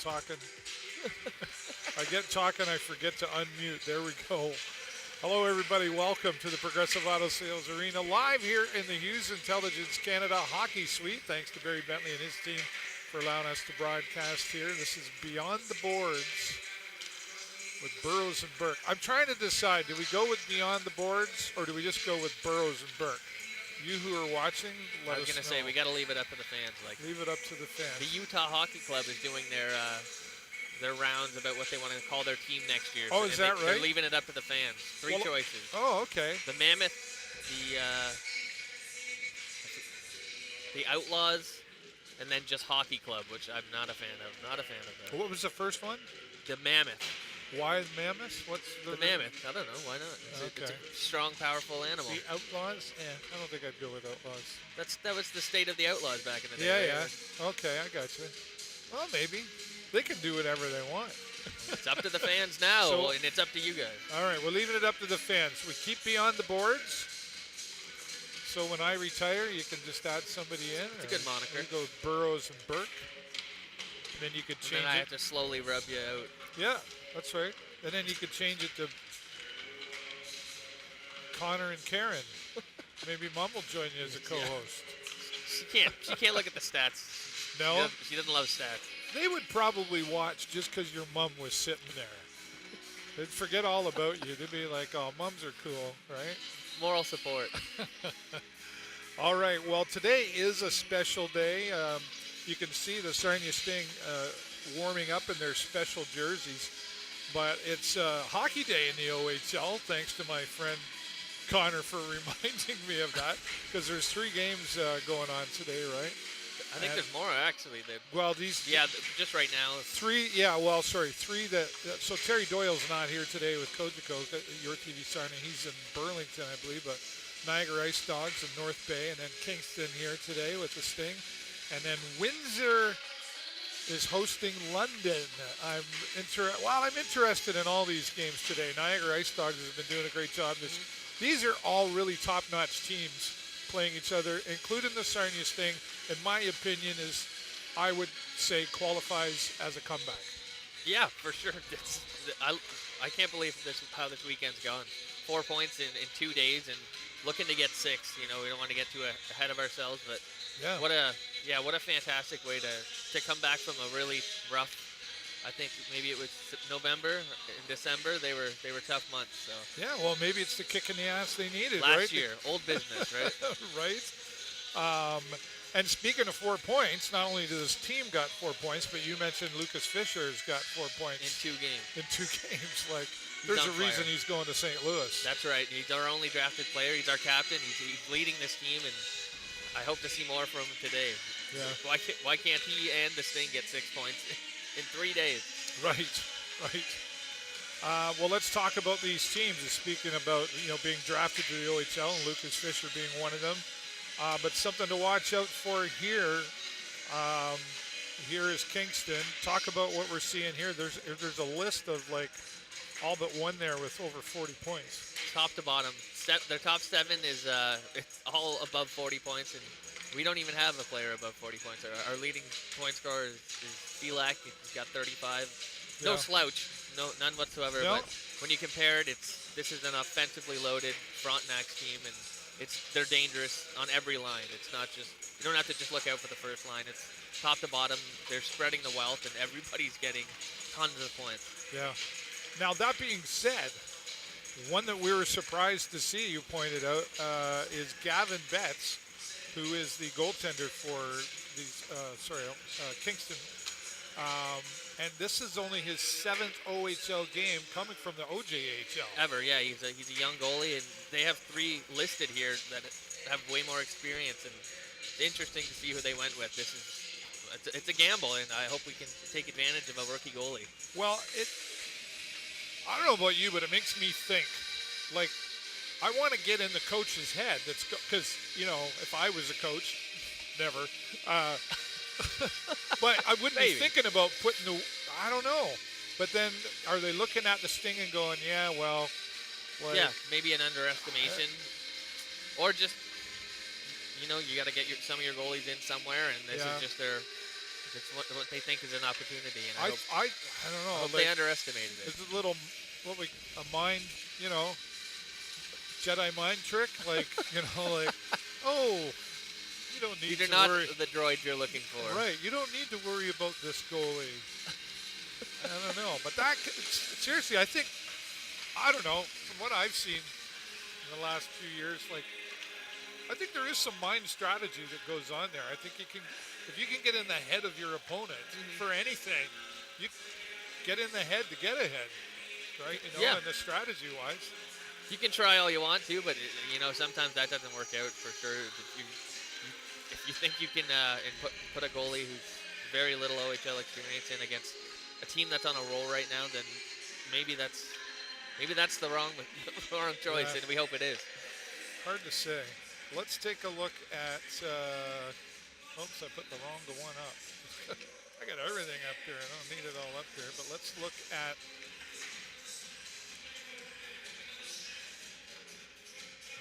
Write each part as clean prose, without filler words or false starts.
talking. I get talking, I forget to unmute. There we go. Hello, everybody. Welcome to the Progressive Auto Sales Arena, live here in the Hughes Intelligence Canada Hockey Suite. Thanks to Barry Bentley and his team for allowing us to broadcast here. This is Beyond the Boards with Burrows and Burke. I'm trying to decide, do we go with Beyond the Boards or do we just go with Burrows and Burke? You who are watching, let us know. I was going to say, we got to leave it up to the fans. Leave it up to the fans. The Utah Hockey Club is doing their rounds about what they want to call their team next year. Oh, is that right? They're leaving it up to the fans. Three choices. Oh, okay. The Mammoth, the Outlaws, and then just Hockey Club, which I'm not a fan of. Not a fan of that. What was the first one? The Mammoth. Why Mammoth? What's the mammoth? I don't know. Why not? It's a strong, powerful animal. The Outlaws? Yeah, I don't think I'd go with Outlaws. That was the state of the Outlaws back in the day. Yeah, yeah. Okay, I got you. Well, maybe. They can do whatever they want. It's up to the fans now, and it's up to you guys. All right, we're leaving it up to the fans. We keep Beyond the Boards. So when I retire, you can just add somebody in. It's a good moniker. You go with Burrows and Burke. And then you could change it. And then I have to slowly rub you out. Yeah, that's right. And then you could change it to Connor and Karen. Maybe Mom will join you as a co-host. Yeah. She can't look at the stats. No? She doesn't love stats. They would probably watch just because your mom was sitting there. They'd forget all about you. They'd be like, oh, moms are cool, right? Moral support. All right, well, today is a special day. You can see the Sarnia Sting warming up in their special jerseys. But it's hockey day in the OHL, thanks to my friend Connor for reminding me of that, because there's 3 games going on today, right? I think there's more, actually. Well, these... Yeah, just right now. 3, 3 that... So Terry Doyle's not here today with Kojiko, your TV Sarnia. He's in Burlington, I believe, but Niagara Ice Dogs in North Bay, and then Kingston here today with the Sting. And then Windsor is hosting London. I'm interested in all these games today. Niagara Ice Dogs has been doing a great job. These are all really top-notch teams playing each other, including the Sarnia Sting. In my opinion, I would say qualifies as a comeback. Yeah, for sure. I can't believe how this weekend's gone. 4 points in 2 days and looking to get 6. We don't want to get too ahead of ourselves, but yeah. What a fantastic way to come back from a really rough. I think maybe it was November and December. They were tough months. So yeah, well, maybe it's the kick in the ass they needed. Last year, old business, right? Right. And speaking of 4 points, not only does this team got 4 points, but you mentioned Lucas Fisher's got 4 points in 2 games. In 2 games, there's a reason he's going to St. Louis. That's right. He's our only drafted player. He's our captain. He's leading this team, and I hope to see more from him today. Yeah. Why can't he and the Sting get 6 points in 3 days? Right. Well, let's talk about these teams. Speaking about being drafted to the OHL and Lucas Fisher being one of them, but something to watch out for here. Here is Kingston. Talk about what we're seeing here. There's a list of all but one there with over 40 points. Top to bottom. Their top 7 is it's all above 40 points, and we don't even have a player above 40 points. Our leading point scorer is Felak. He's got 35. No slouch, none whatsoever. No. But when you compare it, this is an offensively loaded Frontenac's team, and they're dangerous on every line. It's not just you don't have to just look out for the first line. It's top to bottom. They're spreading the wealth, and everybody's getting tons of points. Yeah. Now that being said, one that we were surprised to see, you pointed out, is Gavin Betts, who is the goaltender for Kingston. And this is only his 7th OHL game coming from the OJHL. Ever, yeah. He's a young goalie, and they have 3 listed here that have way more experience, and it's interesting to see who they went with. It's a gamble, and I hope we can take advantage of a rookie goalie. Well, I don't know about you, but it makes me think, I want to get in the coach's head. That's because, if I was a coach, never. But I wouldn't be thinking about putting I don't know. But then are they looking at the Sting and going, yeah, well. Yeah, maybe an underestimation. Or just, you got to get some of your goalies in somewhere, and this is just their It's what they think is an opportunity, and I I don't I know. hope Like, they underestimated it. it's a little a mind, Jedi mind trick. Like, like, oh, you don't need These are to not worry. the droids you're looking for. Right, you don't need to worry about this goalie. I don't know, but seriously, I don't know. From what I've seen in the last few years, like, I think there is some mind strategy that goes on there. I think if you can get in the head of your opponent for anything, you get in the head to get ahead, right? And the strategy wise. You can try all you want to, but sometimes that doesn't work out for sure. If you think you can put a goalie who's very little OHL experience in against a team that's on a roll right now, then maybe that's the wrong choice, and we hope it is. Hard to say. Let's take a look at. Oops, I put the wrong one up. I got everything up there. I don't need it all up there, but let's look at.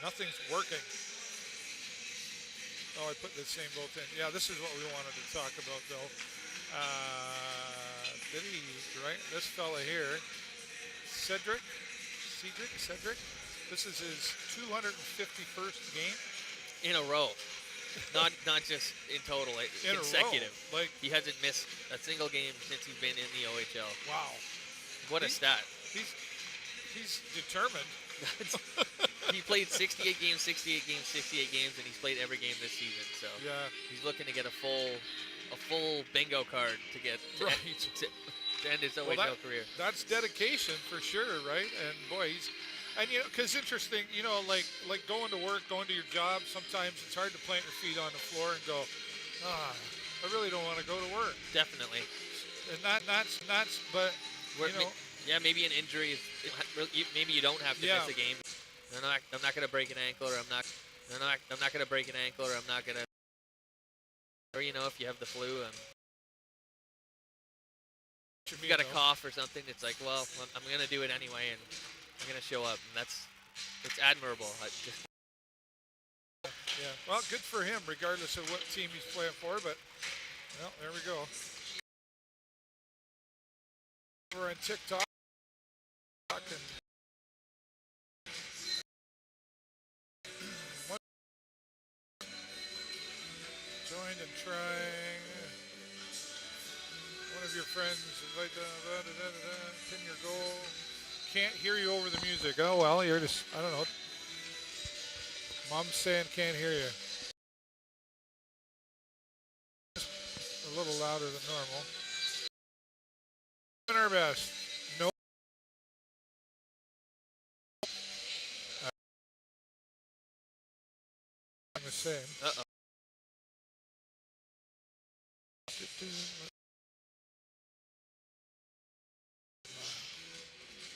Nothing's working. Oh, I put the same bolt in. Yeah, this is what we wanted to talk about, though. Right? This fella here, Cedric. This is his 251st game in a row, not just in total, consecutive. Like, he hasn't missed a single game since he's been in the OHL. Wow, what a stat! He's determined. He played 68 games, and he's played every game this season. So he's looking to get a full bingo card to get to end his OHL career. That's dedication for sure, right? And boy, because interesting, like going to work, going to your job. Sometimes it's hard to plant your feet on the floor and go, I really don't want to go to work. Definitely. And that's but maybe an injury. Maybe you don't have to miss a game. I'm not going to break an ankle, or I'm not going to break an ankle, or I'm not going to. Or if you have the flu, if you got a cough or something, it's like, well, I'm going to do it anyway, and I'm going to show up, and it's admirable. Yeah, well, good for him, regardless of what team he's playing for. But there we go. We're on TikTok and. Joined and trying. One of your friends invite pin your goal. Can't hear you over the music. Oh well, you're just I don't know. Mom's saying can't hear you. A little louder than normal. Doing our best. No. I'm the same. Uh-oh.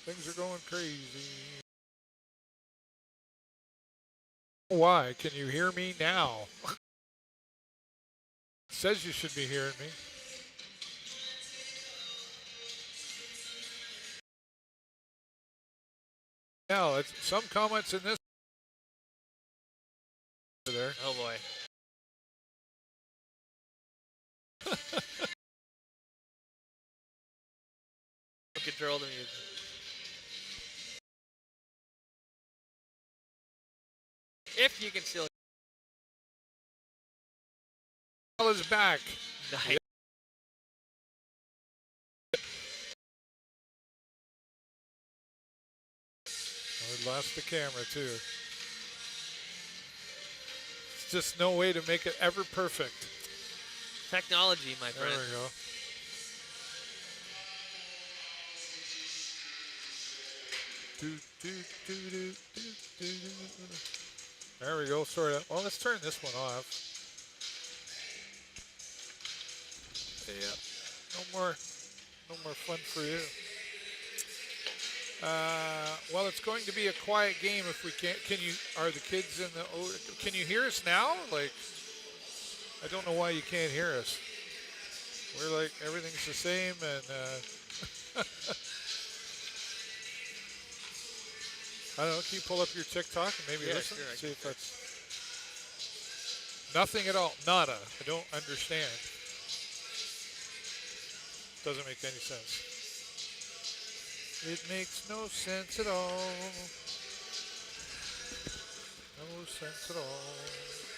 Things are going crazy. Why? Can you hear me now? It says you should be hearing me. Now, it's some comments in this. There. Oh boy. Control the music. If you can still. Is back. Nice. We lost the camera too. It's just no way to make it ever perfect. Technology, my friend. There we go. There we go. Sorry. Well, let's turn this one off. Yeah. No more fun for you. Well, it's going to be a quiet game if we can't. Are the kids in the? Can you hear us now? Like, I don't know why you can't hear us. We're like everything's the same, and I don't know. Can you pull up your TikTok and maybe listen? Sure, See if that's nothing at all. Nada. I don't understand. Doesn't make any sense. It makes no sense at all. No sense at all.